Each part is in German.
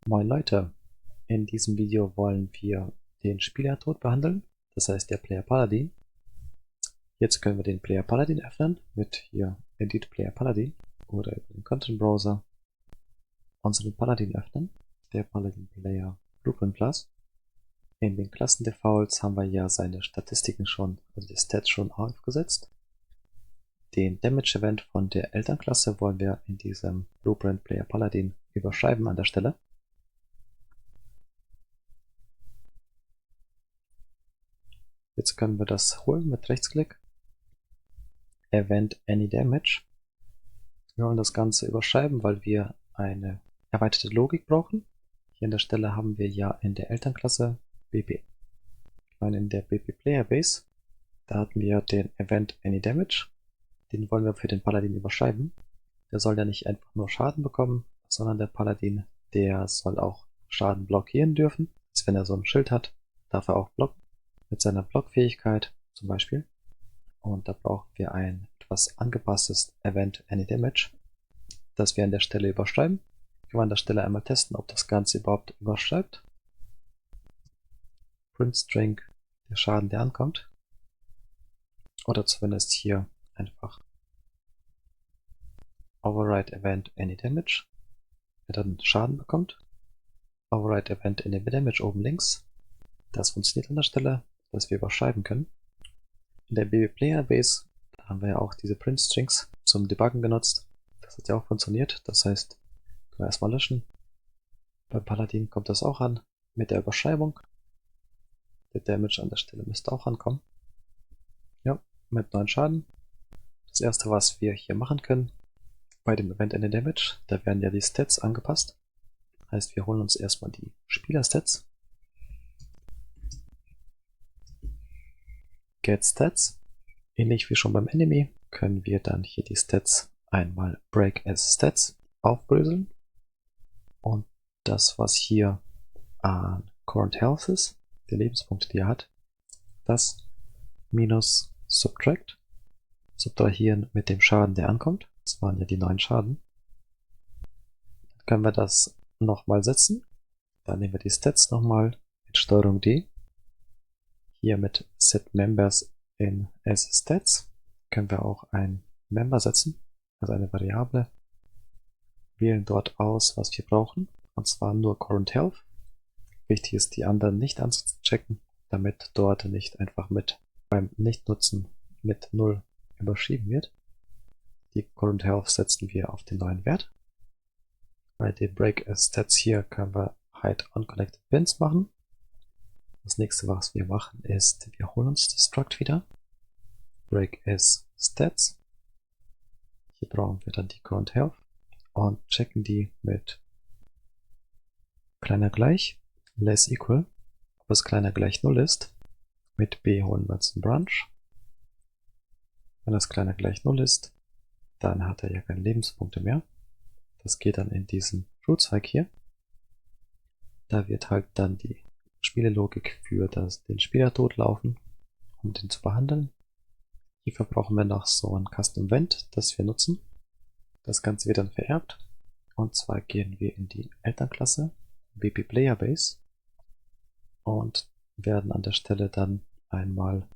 Moin Leute, in diesem Video wollen wir den Spielertod behandeln, das heißt der Player Paladin. Jetzt können wir den Player Paladin öffnen mit hier Edit Player Paladin oder über den Content Browser unseren Paladin öffnen, der Paladin Player Blueprint Plus. In den Klassen-Defaults haben wir ja seine Statistiken schon, also die Stats schon aufgesetzt. Den Damage Event von der Elternklasse wollen wir in diesem Blueprint Player Paladin überschreiben an der Stelle. Jetzt können wir das holen mit Rechtsklick. Event Any Damage. Wir wollen das Ganze überschreiben, weil wir eine erweiterte Logik brauchen. Hier an der Stelle haben wir ja in der Elternklasse BP. Ich meine in der BP Player Base, da hatten wir den Event Any Damage. Den wollen wir für den Paladin überschreiben. Der soll ja nicht einfach nur Schaden bekommen, sondern der Paladin, der soll auch Schaden blockieren dürfen. Also wenn er so ein Schild hat, darf er auch blocken. Mit seiner Blockfähigkeit zum Beispiel. Und da brauchen wir ein etwas angepasstes Event Any Damage, das wir an der Stelle überschreiben. Können wir an der Stelle einmal testen, ob das Ganze überhaupt überschreibt. Print String, der Schaden, der ankommt. Oder zumindest hier einfach Override Event Any Damage, der dann Schaden bekommt. Override Event Any Damage oben links. Das funktioniert an der Stelle, dass wir überschreiben können. In der BB Player Base, da haben wir ja auch diese Print Strings zum Debuggen genutzt. Das hat ja auch funktioniert. Das heißt, können wir erstmal löschen. Beim Paladin kommt das auch an mit der Überschreibung. Der Damage an der Stelle müsste auch ankommen. Ja, mit 9 Schaden. Das erste, was wir hier machen können, bei dem Event Any Damage, da werden ja die Stats angepasst. Heißt, wir holen uns erstmal die Spieler-Stats. Get Stats. Ähnlich wie schon beim Enemy können wir dann hier die Stats einmal Break as Stats aufbröseln. Und das, was hier an Current Health ist, die Lebenspunkte, die er hat, das minus Subtract, subtrahieren mit dem Schaden, der ankommt. Das waren ja die 9 Schaden. Dann können wir das nochmal setzen. Dann nehmen wir die Stats nochmal mit Steuerung D. Hier mit Set Members in as Stats können wir auch ein Member setzen, also eine Variable. Wählen dort aus, was wir brauchen, und zwar nur Current Health. Wichtig ist, die anderen nicht anzuchecken, damit dort nicht einfach mit beim Nichtnutzen mit 0 überschrieben wird. Die Current Health setzen wir auf den neuen Wert. Bei den Break as Stats hier können wir Hide Unconnected Pins machen. Das nächste, was wir machen, ist, wir holen uns das Struct wieder. Break as Stats. Hier brauchen wir dann die Current Health und checken die mit kleiner gleich, less equal, ob es kleiner gleich 0 ist. Mit B holen wir uns einen Branch. Wenn das kleiner gleich 0 ist, dann hat er ja keine Lebenspunkte mehr. Das geht dann in diesen Root-Zweig hier. Da wird halt dann die Spielelogik für den Spielertod laufen, um den zu behandeln. Hierfür brauchen wir noch so ein Custom Event, das wir nutzen. Das Ganze wird dann vererbt. Und zwar gehen wir in die Elternklasse, BP Player Base, und werden an der Stelle dann einmal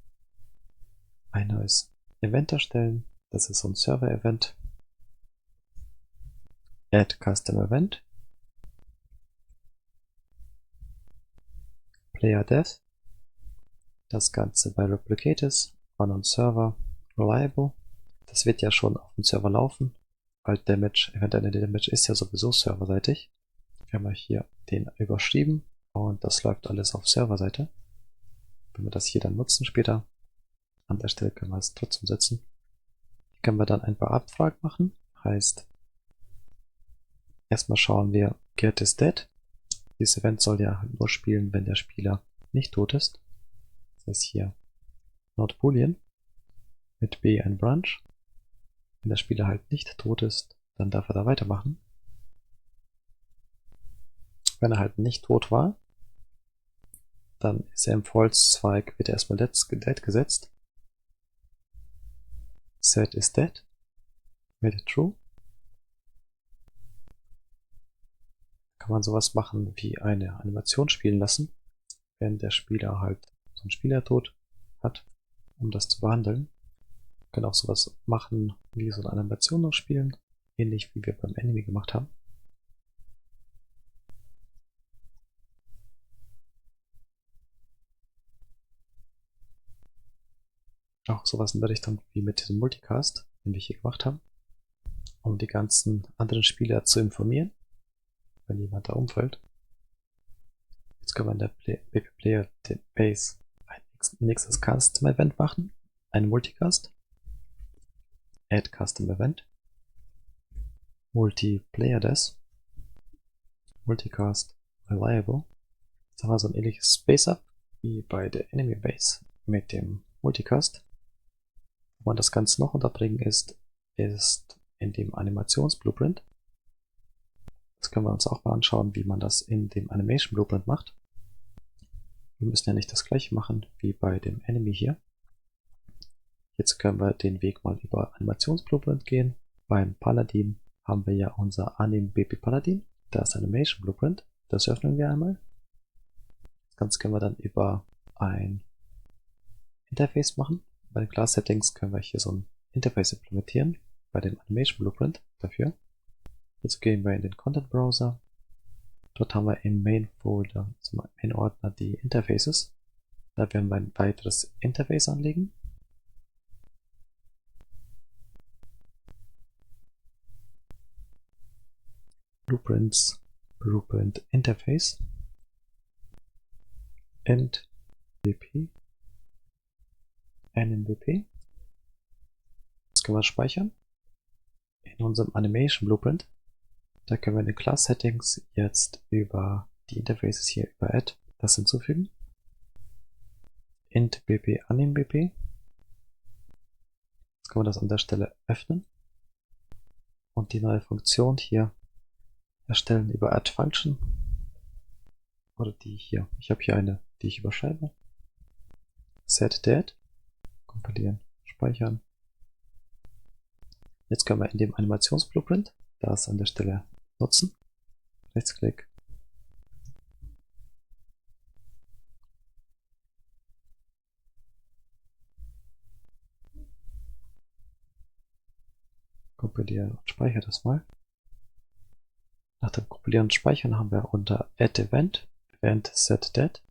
ein neues Event erstellen. Das ist so ein Server-Event. Add Custom Event. Player Death. Das Ganze bei Replicatus, on Server, Reliable. Das wird ja schon auf dem Server laufen, weil Damage, Event Any Damage ist ja sowieso serverseitig. Wir haben hier den überschrieben und das läuft alles auf Serverseite. Wenn wir das hier dann nutzen später, an der Stelle können wir es trotzdem setzen. Hier können wir dann ein paar Abfragen machen. Heißt, erstmal schauen wir Get is Dead. Dieses Event soll ja nur spielen, wenn der Spieler nicht tot ist. Das heißt hier Not Boolean mit B ein Branch. Wenn der Spieler halt nicht tot ist, dann darf er da weitermachen. Wenn er halt nicht tot war, dann ist er im False-Zweig, wird er erstmal dead gesetzt. Set is dead mit True. Kann kann man sowas machen wie eine Animation spielen lassen, wenn der Spieler halt so einen Spielertod hat, um das zu behandeln. Wir können auch sowas machen wie so eine Animation noch spielen, ähnlich wie wir beim Enemy gemacht haben. Auch sowas in der Richtung wie mit diesem Multicast, den wir hier gemacht haben, um die ganzen anderen Spieler zu informieren, wenn jemand da umfällt. Jetzt können wir in der BP Player Base ein nächstes Custom Event machen, ein Multicast, Add Custom Event, Multiplayer Des, Multicast Reliable. Jetzt haben wir so ein ähnliches Space-Up wie bei der Enemy Base mit dem Multicast. Wo man das Ganze noch unterbringen ist in dem Animationsblueprint. Das können wir uns auch mal anschauen, wie man das in dem Animation Blueprint macht. Wir müssen ja nicht das gleiche machen wie bei dem Enemy hier. Jetzt können wir den Weg mal über Animationsblueprint gehen. Beim Paladin haben wir ja unser Anim BP Paladin. Da ist Animation Blueprint. Das öffnen wir einmal. Das Ganze können wir dann über ein Interface machen. Bei den Class Settings können wir hier so ein Interface implementieren. Bei dem Animation Blueprint dafür. Jetzt gehen wir in den Content Browser. Dort haben wir im Main Folder, zum Main Ordner, die Interfaces. Da werden wir ein weiteres Interface anlegen. Blueprints, Blueprint Interface, NBP, NMBP. Das können wir speichern. In unserem Animation Blueprint. Da können wir in den Class Settings jetzt über die Interfaces hier über Add das hinzufügen. Int bp animbp. Jetzt können wir das an der Stelle öffnen. Und die neue Funktion hier erstellen über Add Function. Oder die hier. Ich habe hier eine, die ich überschreibe. Set Dead. Kompilieren, speichern. Jetzt können wir in dem Animationsblueprint das an der Stelle nutzen. Rechtsklick. Kompilieren und speichern das mal. Nach dem Kompilieren und Speichern haben wir unter Add Event, Event Set Dead.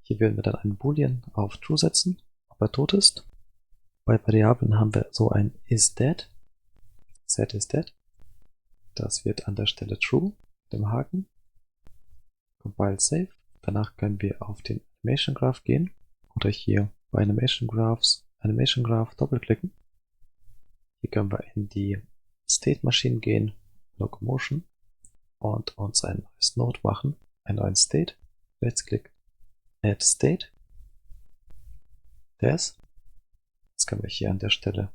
Hier werden wir dann einen Boolean auf True setzen, ob er tot ist. Bei Variablen haben wir so ein isDead, Set isDead. Das wird an der Stelle True, mit dem Haken. Compile Save. Danach können wir auf den Animation Graph gehen oder hier bei Animation Graphs, Animation Graph doppelklicken. Hier können wir in die State Machine gehen, Locomotion, und uns ein neues Node machen, einen neuen State. Rechtsklick, Add State. Des. Das können wir hier an der Stelle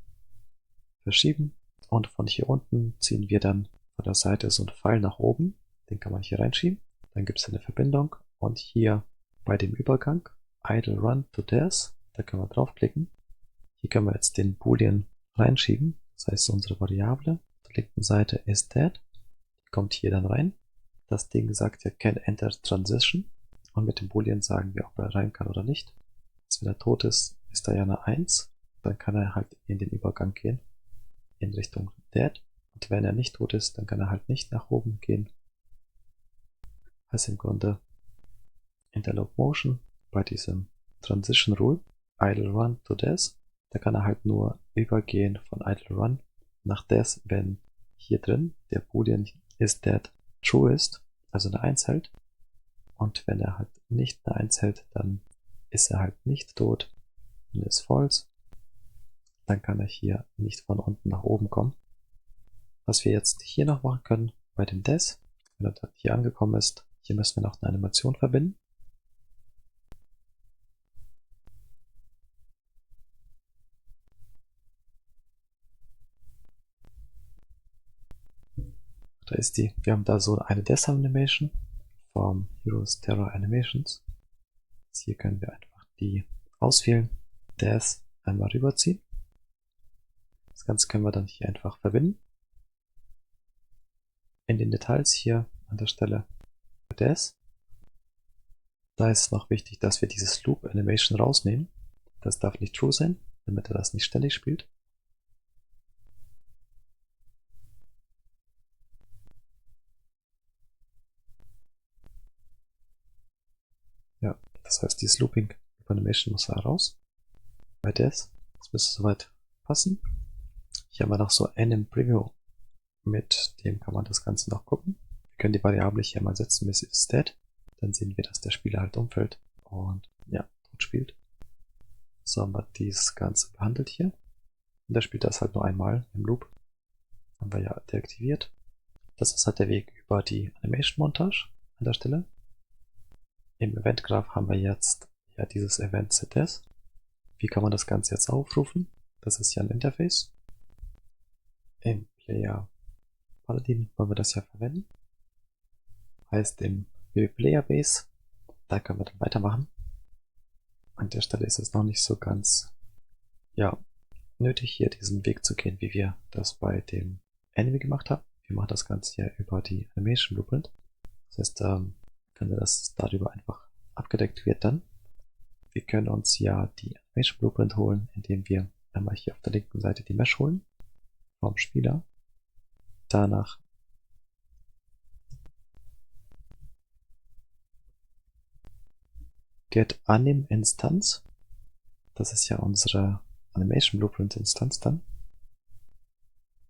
verschieben. Und von hier unten ziehen wir dann von der Seite so einen Pfeil nach oben. Den kann man hier reinschieben. Dann gibt es eine Verbindung. Und hier bei dem Übergang idle run to des, da können wir draufklicken. Hier können wir jetzt den Boolean reinschieben. Das heißt, unsere Variable auf der linken Seite ist dead. Die kommt hier dann rein. Das Ding sagt ja can enter transition. Und mit dem Boolean sagen wir, ob er rein kann oder nicht. Also wenn er tot ist, ist da ja eine 1. Dann kann er halt in den Übergang gehen. In Richtung dead. Und wenn er nicht tot ist, dann kann er halt nicht nach oben gehen. Also im Grunde in der Locomotion bei diesem Transition Rule, idle run to des, da kann er halt nur übergehen von idle run nach des, wenn hier drin der Boolean ist dead true ist, also eine 1 hält. Und wenn er halt nicht eine 1 hält, dann ist er halt nicht tot und ist false. Dann kann er hier nicht von unten nach oben kommen. Was wir jetzt hier noch machen können, bei dem des, wenn er dann hier angekommen ist, hier müssen wir noch eine Animation verbinden. Da ist die. Wir haben da so eine Des Animation vom Heroes Terror Animations. Jetzt hier können wir einfach die auswählen, Des einmal rüberziehen. Das Ganze können wir dann hier einfach verbinden. in den Details hier an der Stelle des. Da ist noch wichtig, dass wir dieses Loop Animation rausnehmen. Das darf nicht true sein, damit er das nicht ständig spielt. Ja, das heißt, dieses Looping Animation muss da raus. Bei des, das müsste soweit passen. Hier haben wir noch so Anim Preview, mit dem kann man das Ganze noch gucken. Wir können die Variable hier mal setzen, bis ist dead. Dann sehen wir, dass der Spieler halt umfällt und ja, tot spielt. So haben wir dieses Ganze behandelt hier. Und der spielt das halt nur einmal im Loop. Haben wir ja deaktiviert. Das ist halt der Weg über die Animation Montage an der Stelle. Im Event Graph haben wir jetzt ja dieses Event ZS. Wie kann man das Ganze jetzt aufrufen? Das ist ja ein Interface. Im Player Paladin wollen wir das ja verwenden. Heißt im Player Base, da können wir dann weitermachen. An der Stelle ist es noch nicht so ganz ja, nötig, hier diesen Weg zu gehen, wie wir das bei dem Enemy gemacht haben. Wir machen das Ganze hier über die Animation Blueprint. Das heißt, können wir das darüber einfach abgedeckt wird dann. Wir können uns ja die Animation Blueprint holen, indem wir einmal hier auf der linken Seite die Mesh holen vom Spieler. Danach get anim Instance. Das ist ja unsere Animation Blueprint Instanz dann.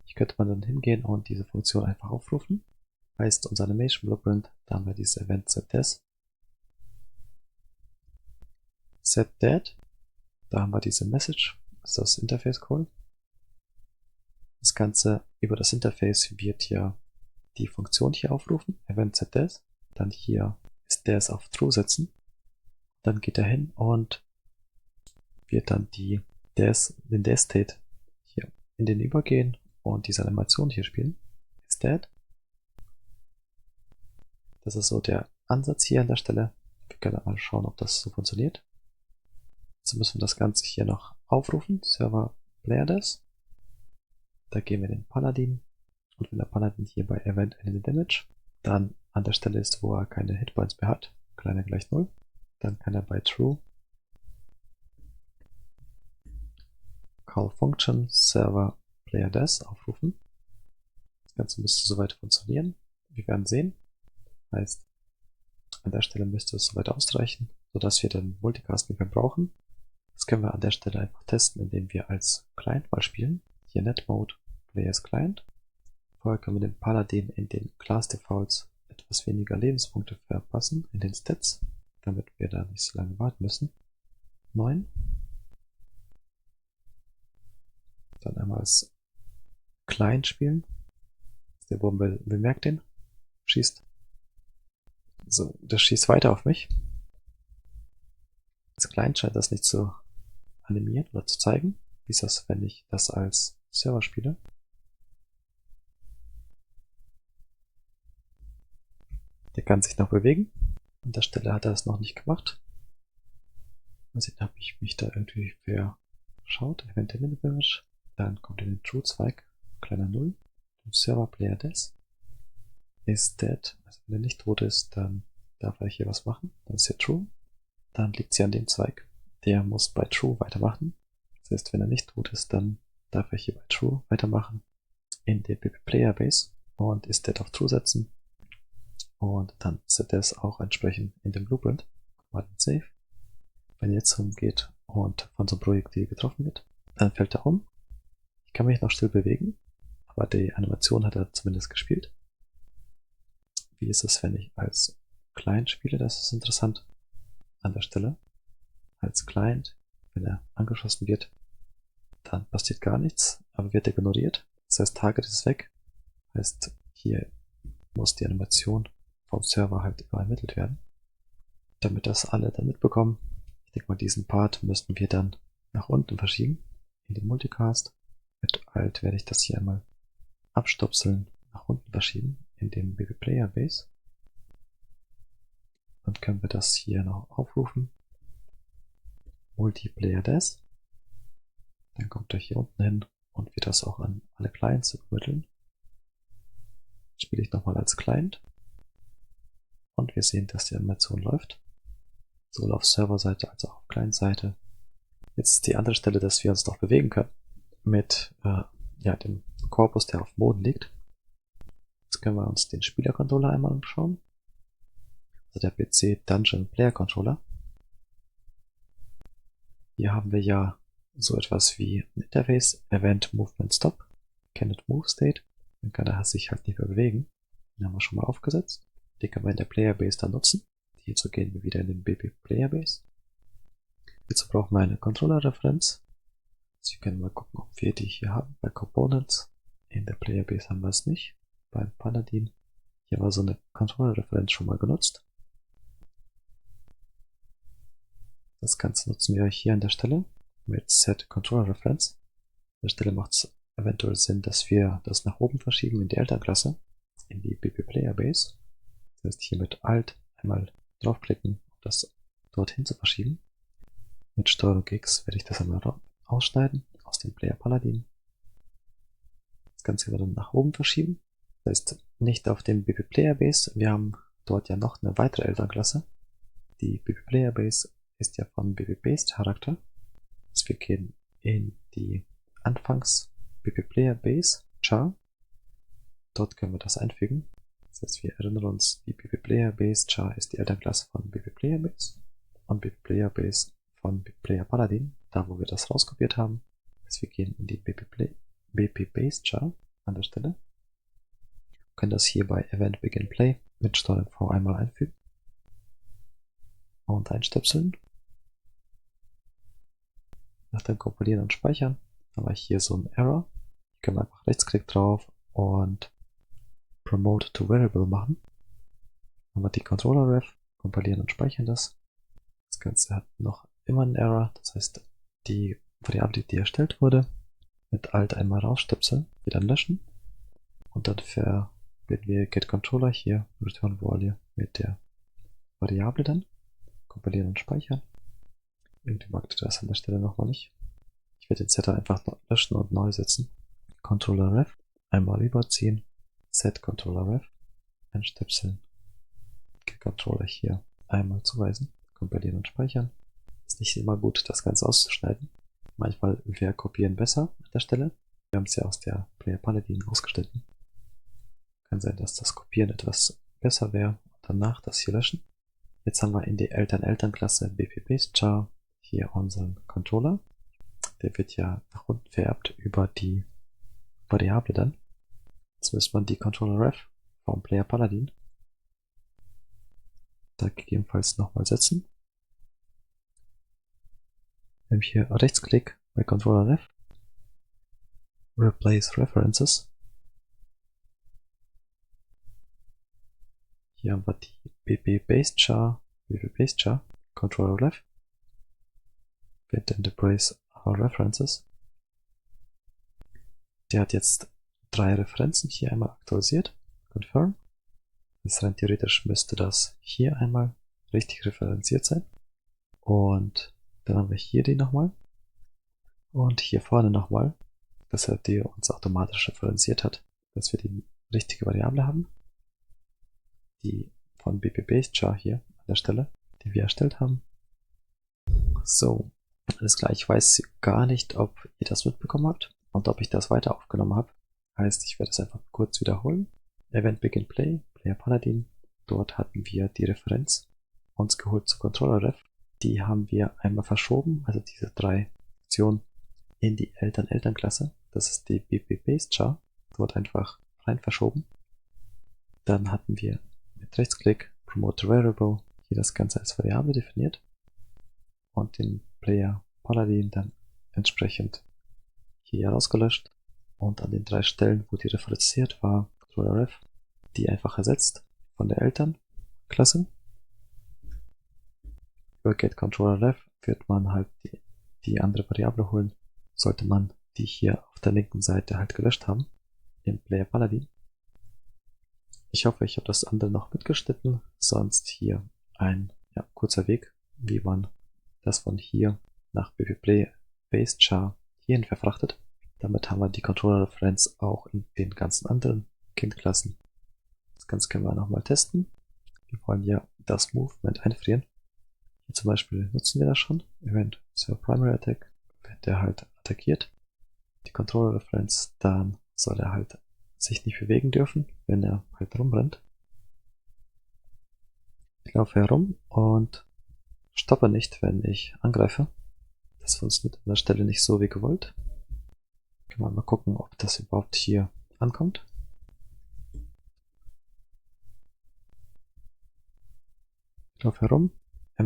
Hier könnte man dann hingehen und diese Funktion einfach aufrufen. Heißt unser Animation Blueprint, da haben wir dieses Event ZS. setDead, da haben wir diese Message, das ist das Interface Call. Das Ganze über das Interface wird ja die Funktion hier aufrufen, Event ZS, dann hier ist des auf True setzen. Dann geht er hin und wird dann den des-State hier in den übergehen und diese Animation hier spielen. Ist dead. Das ist so der Ansatz hier an der Stelle. Wir können mal schauen, ob das so funktioniert. Jetzt müssen wir das Ganze hier noch aufrufen. Server Player Des. Da gehen wir in den Paladin. Und wenn der Paladin hier bei Event Enemy Damage dann an der Stelle ist, wo er keine Hitpoints mehr hat, kleiner gleich 0, dann kann er bei True Call Function Server Player Des aufrufen. Das Ganze müsste soweit funktionieren. Wir werden sehen. Heißt, an der Stelle müsste es soweit ausreichen, sodass wir dann Multicast nicht mehr brauchen. Das können wir an der Stelle einfach testen, indem wir als Client mal spielen. Hier Netmode Players Client. Vorher können wir den Paladin in den Class Defaults etwas weniger Lebenspunkte verpassen, in den Stats, damit wir da nicht so lange warten müssen. 9. Dann einmal als Client spielen. Der Wurm bemerkt den, schießt. So, das schießt weiter auf mich. Als Client scheint das nicht zu animieren oder zu zeigen. Wie ist das, wenn ich das als Server spiele? Der kann sich noch bewegen. An der Stelle hat er es noch nicht gemacht. Mal sehen, habe ich mich da irgendwie verschaut. Event Image. Dann kommt in den True-Zweig, kleiner 0. Server Player Des ist dead. Also wenn er nicht tot ist, dann darf er hier was machen. Dann ist er True. Dann liegt sie an dem Zweig. Der muss bei True weitermachen. Das heißt, wenn er nicht tot ist, dann darf er hier bei True weitermachen in der Player Base und ist dead auf True setzen. Und dann set er es auch entsprechend in dem Blueprint. Warten Save. Wenn er jetzt umgeht und von so einem Projektil getroffen wird, dann fällt er um. Ich kann mich noch still bewegen, aber die Animation hat er zumindest gespielt. Wie ist es, wenn ich als Client spiele? Das ist interessant an der Stelle. Als Client, wenn er angeschossen wird, dann passiert gar nichts, aber wird er ignoriert. Das heißt, Target ist weg. Heißt, hier muss die Animation vom Server halt übermittelt werden. Damit das alle dann mitbekommen, ich denke mal, diesen Part müssten wir dann nach unten verschieben in den Multicast. Mit Alt werde ich das hier einmal abstopseln, nach unten verschieben in den Player Base. Dann können wir das hier noch aufrufen. Multiplayer Des. Dann kommt er hier unten hin und wird das auch an alle Clients übermitteln. Spiele ich nochmal als Client. Und wir sehen, dass die Animation läuft. Sowohl auf Serverseite als auch auf Client-Seite. Jetzt ist die andere Stelle, dass wir uns noch bewegen können. Mit dem Korpus, der auf dem Boden liegt. Jetzt können wir uns den Spielercontroller einmal anschauen. Also der PC Dungeon Player Controller. Hier haben wir ja so etwas wie ein Interface, Event Movement Stop, Cannot Move State. Dann kann er sich halt nicht mehr bewegen. Den haben wir schon mal aufgesetzt. Den können wir in der Playerbase dann nutzen. Hierzu gehen wir wieder in den BP Playerbase. Hierzu brauchen wir eine Controller-Referenz. Sie können mal gucken, ob wir die hier haben. Bei Components. In der Playerbase haben wir es nicht. Beim Paladin. Hier war so eine Controller-Referenz schon mal genutzt. Das Ganze nutzen wir hier an der Stelle mit Set Controller Reference. An der Stelle macht es eventuell Sinn, dass wir das nach oben verschieben in die Elternklasse, in die BP Player Base. Das heißt, hier mit Alt einmal draufklicken, um das dorthin zu verschieben. Mit STRG X werde ich das einmal ausschneiden aus dem Player Paladin. Das Ganze wird dann nach oben verschieben. Das heißt, nicht auf dem BP Player Base. Wir haben dort ja noch eine weitere Elternklasse. Die BP Player Base ist ja von BP Base Charakter. Also wir gehen in die Anfangs BP Player Base Char. Dort können wir das einfügen. Das heißt, wir erinnern uns, die BP Player Base Char ist die Elternklasse von BP Player Base und BP Player Base von BP Player Paladin, da wo wir das rauskopiert haben. Das heißt, wir gehen in die BP Base Char an der Stelle. Wir können das hier bei Event Begin Play mit STRG V einmal einfügen und einstöpseln. Nach dem Kompilieren und Speichern haben wir hier so einen Error. Hier können wir einfach Rechtsklick drauf und Promote to Variable machen. Dann haben wir die Controller Ref, kompilieren und speichern das. Das Ganze hat noch immer einen Error, das heißt, die Variable, die erstellt wurde, mit Alt einmal rausstöpseln, wieder löschen und dann verbinden wir getController hier, Return Value mit der Variable dann, kompilieren und speichern. Irgendwie mag der das an der Stelle nochmal nicht. Ich werde den Setter einfach löschen und neu setzen. Controller Ref, einmal rüberziehen, Set Controller Ref, einstöpseln, Controller hier einmal zuweisen, kompilieren und speichern. Ist nicht immer gut, das Ganze auszuschneiden. Manchmal wäre Kopieren besser an der Stelle. Wir haben es ja aus der Player Paladin ausgeschnitten. Kann sein, dass das Kopieren etwas besser wäre und danach das hier löschen. Jetzt haben wir in die Eltern-Eltern-Klasse BP Base Char hier unseren Controller. Der wird ja nach unten vererbt über die Variable dann. Jetzt müsste man die Controller Ref vom Player Paladin da gegebenenfalls nochmal setzen. Wir haben hier Rechtsklick bei Controller Ref, Replace References. Hier haben wir die BP Base Char, Controller Ref. Get and Replace our References. Der hat jetzt 3 Referenzen hier einmal aktualisiert. Confirm. Das rein theoretisch müsste das hier einmal richtig referenziert sein. Und dann haben wir hier die nochmal. Und hier vorne nochmal, dass er die uns automatisch referenziert hat, dass wir die richtige Variable haben. Die von BP Base Char hier an der Stelle, die wir erstellt haben. So, alles klar. Ich weiß gar nicht, ob ihr das mitbekommen habt und ob ich das weiter aufgenommen habe. Heißt, ich werde es einfach kurz wiederholen. Event Begin Play, Player Paladin. Dort hatten wir die Referenz uns geholt zu Controller Ref. Die haben wir einmal verschoben, also diese 3 Optionen in die Eltern-Eltern-Klasse. Das ist die BP Base Char. Dort einfach rein verschoben. Dann hatten wir mit Rechtsklick Promote Variable hier das Ganze als Variable definiert und den Player Paladin dann entsprechend hier rausgelöscht und an den 3 Stellen, wo die referenziert war, Controller Ref, die einfach ersetzt von der Elternklasse. Über getController Ref wird man halt die andere Variable holen, sollte man die hier auf der linken Seite halt gelöscht haben, im Player Paladin. Ich hoffe, ich habe das andere noch mitgeschnitten, sonst hier ein kurzer Weg, wie man das von hier nach BP Play Base Char hierhin verfrachtet. Damit haben wir die Controller-Referenz auch in den ganzen anderen Kindklassen Das Ganze können wir nochmal testen. Wir wollen ja das Movement einfrieren. Hier zum Beispiel nutzen wir das schon. Event Server Primary Attack. Wenn der halt attackiert, die Controller Reference, dann soll er halt sich nicht bewegen dürfen, wenn er halt rumrennt. Ich laufe herum und stoppe nicht, wenn ich angreife. Das funktioniert an der Stelle nicht so wie gewollt. Können wir mal gucken, ob das überhaupt hier ankommt. Ich laufe herum,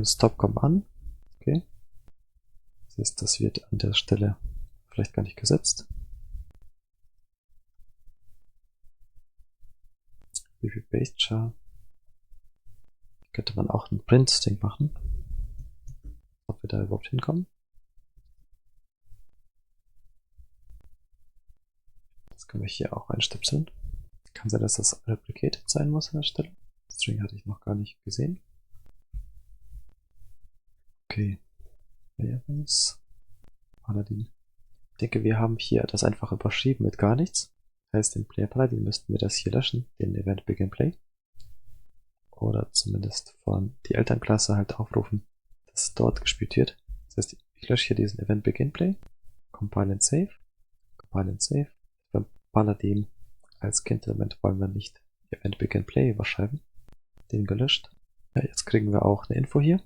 Stop kommt an. Okay. Das heißt, das wird an der Stelle vielleicht gar nicht gesetzt. Wie viel Base Char? Könnte man auch ein Print-Ding machen. Ob wir da überhaupt hinkommen. Das können wir hier auch einstöpseln. Kann sein, dass das replicated sein muss an der Stelle. String hatte ich noch gar nicht gesehen. Okay. Paladin. Ich denke, wir haben hier das einfach überschrieben mit gar nichts. Das heißt, den Player Paladin müssten wir das hier löschen, den Event Begin Play. Oder zumindest von die Elternklasse halt aufrufen, dass dort gespielt wird. Das heißt, ich lösche hier diesen Event Begin Play, Compile and Save, Compile and Save. Beim Paladin als Kind-Element wollen wir nicht Event Begin Play überschreiben. Den gelöscht. Ja, jetzt kriegen wir auch eine Info hier.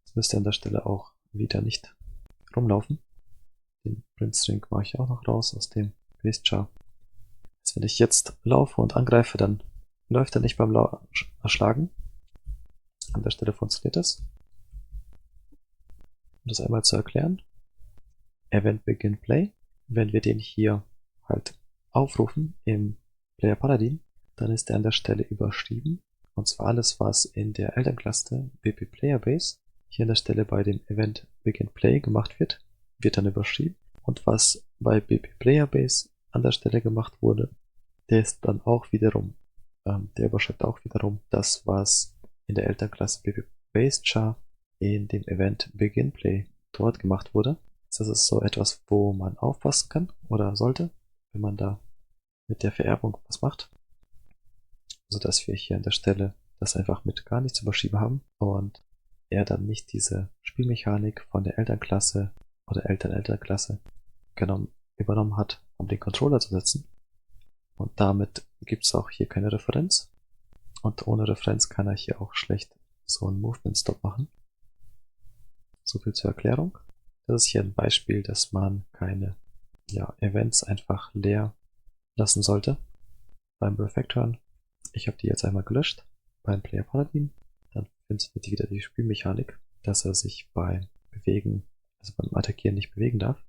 Jetzt müsste an der Stelle auch wieder nicht rumlaufen. Den Print String mache ich auch noch raus aus dem Base Char. Also wenn ich jetzt laufe und angreife, dann läuft er nicht beim Erschlagen. An der Stelle funktioniert das. Um das einmal zu erklären. Event Begin Play. Wenn wir den hier halt aufrufen im Player Paladin, dann ist er an der Stelle überschrieben. Und zwar alles, was in der Elternklasse BP Player Base hier an der Stelle bei dem Event Begin Play gemacht wird, wird dann überschrieben. Und was bei BP Player Base an der Stelle gemacht wurde, der ist dann auch wiederum, der überschreibt auch wiederum das, was in der Elternklasse BP Base Char in dem Event Begin Play dort gemacht wurde. Das ist so etwas, wo man aufpassen kann oder sollte, wenn man da mit der Vererbung was macht. Sodass wir hier an der Stelle das einfach mit gar nichts überschrieben haben und er dann nicht diese Spielmechanik von der Elternklasse oder Eltern-Elternklasse übernommen hat, um den Controller zu setzen. Und damit gibt es auch hier keine Referenz. Und ohne Referenz kann er hier auch schlecht so einen Movement Stop machen. So viel zur Erklärung. Das ist hier ein Beispiel, dass man keine Events einfach leer lassen sollte beim Refactoren. Ich habe die jetzt einmal gelöscht beim Player Paladin. Dann funktioniert wieder die Spielmechanik, dass er sich beim Bewegen, also beim Attackieren nicht bewegen darf.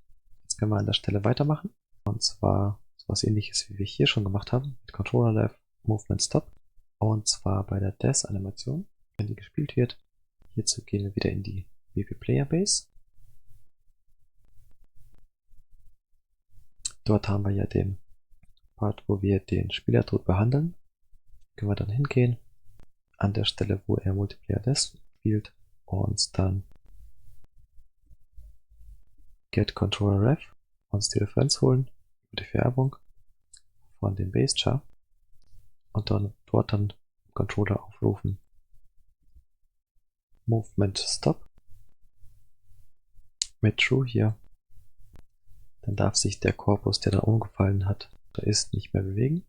Jetzt können wir an der Stelle weitermachen. Und zwar sowas ähnliches, wie wir hier schon gemacht haben, mit Controller Left, Movement Stop. Und zwar bei der Death-Animation, wenn die gespielt wird. Hierzu gehen wir wieder in die BP Player Base. Dort haben wir ja den Part, wo wir den Spielertod behandeln. Können wir dann hingehen, an der Stelle, wo er Multiplayer Death spielt, und dann Get Controller Ref, uns die Referenz holen, über die Vererbung von dem Base Char und dann dort dann Controller aufrufen. Movement Stop mit True hier. Dann darf sich der Korpus, der da umgefallen hat, da ist, nicht mehr bewegen.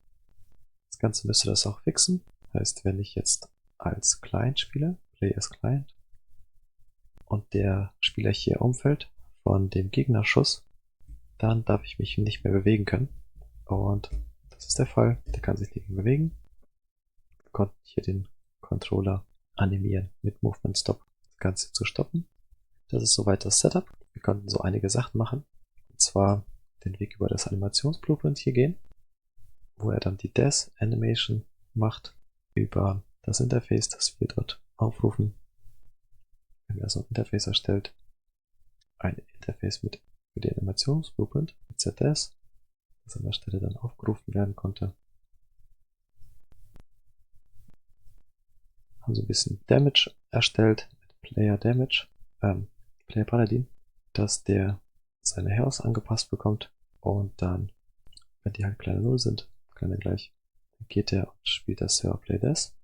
Das Ganze müsste das auch fixen. Heißt, wenn ich jetzt als Client spiele, Play as Client, und der Spieler hier umfällt von dem Gegnerschuss, dann darf ich mich nicht mehr bewegen können. Und das ist der Fall. Der kann sich nicht mehr bewegen. Wir konnten hier den Controller animieren mit Movement Stop, das Ganze zu stoppen. Das ist soweit das Setup. Wir konnten so einige Sachen machen. Und zwar den Weg über das Animationsblueprint hier gehen, wo er dann die Death Animation macht über das Interface, das wir dort aufrufen. Wenn er so ein Interface erstellt, ein Interface mit für den Animationsblueprint mit ZS, das an der Stelle dann aufgerufen werden konnte. Haben so ein bisschen Damage erstellt mit Player Damage, Player Paladin, dass der seine Health angepasst bekommt und dann, wenn die halt kleiner 0 sind, kann er gleich Dann geht er und spielt das Server Play This,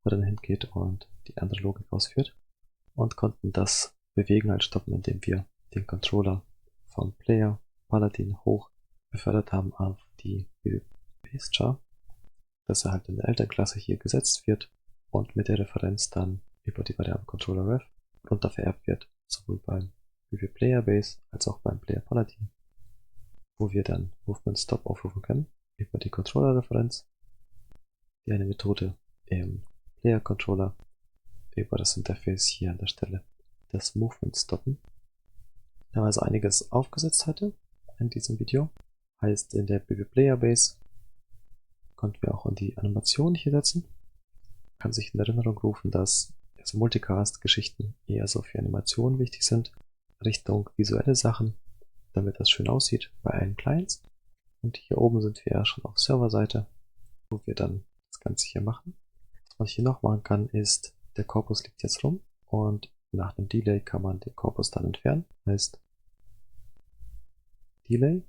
wo er dann hingeht und die andere Logik ausführt, und konnten das Bewegen halt stoppen, indem wir den Controller vom Player Paladin hoch befördert haben auf die Base Char, dass er halt in der Elternklasse hier gesetzt wird und mit der Referenz dann über die Variable Controller Ref runter vererbt wird, sowohl beim Player Base als auch beim Player Paladin, wo wir dann Movement Stop aufrufen können über die Controller Referenz, die eine Methode im Player Controller über das Interface hier an der Stelle das Movement stoppen. Wir haben also einiges aufgesetzt heute in diesem Video. Heißt, in der Player Base konnten wir auch an die Animation hier setzen. Kann sich in Erinnerung rufen, dass also Multicast-Geschichten eher so für Animationen wichtig sind, Richtung visuelle Sachen, damit das schön aussieht bei allen Clients. Und hier oben sind wir ja schon auf Serverseite, wo wir dann das Ganze hier machen. Was man hier noch machen kann, ist, der Korpus liegt jetzt rum und nach einem Delay kann man den Korpus dann entfernen. Heißt Delay,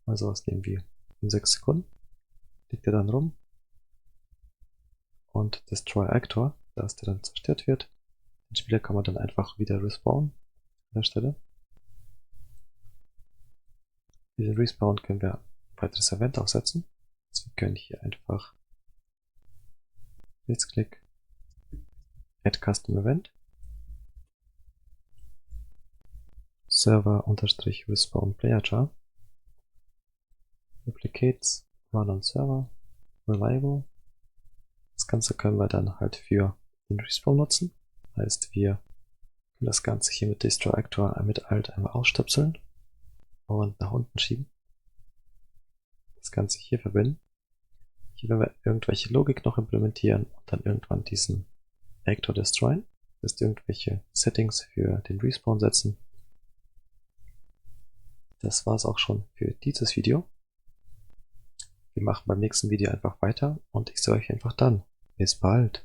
also was nehmen wir in 6 Sekunden, liegt er dann rum, und Destroy Actor, dass der dann zerstört wird. Den Spieler kann man dann einfach wieder respawnen an der Stelle. Diesen Respawn können wir ein weiteres Event aufsetzen. Also wir können hier einfach Rechtsklick, Add Custom Event, Server-Respawn Player Char, Replicates, Run on Server, Reliable. Das Ganze können wir dann halt für den Respawn nutzen. Heißt, wir können das Ganze hier mit Destroy Actor mit Alt einmal ausstöpseln und nach unten schieben. Das Ganze hier verbinden. Hier werden wir irgendwelche Logik noch implementieren und dann irgendwann diesen Actor destroyen. Das heißt, irgendwelche Settings für den Respawn setzen. Das war's auch schon für dieses Video. Wir machen beim nächsten Video einfach weiter und ich sage euch einfach dann. Bis bald.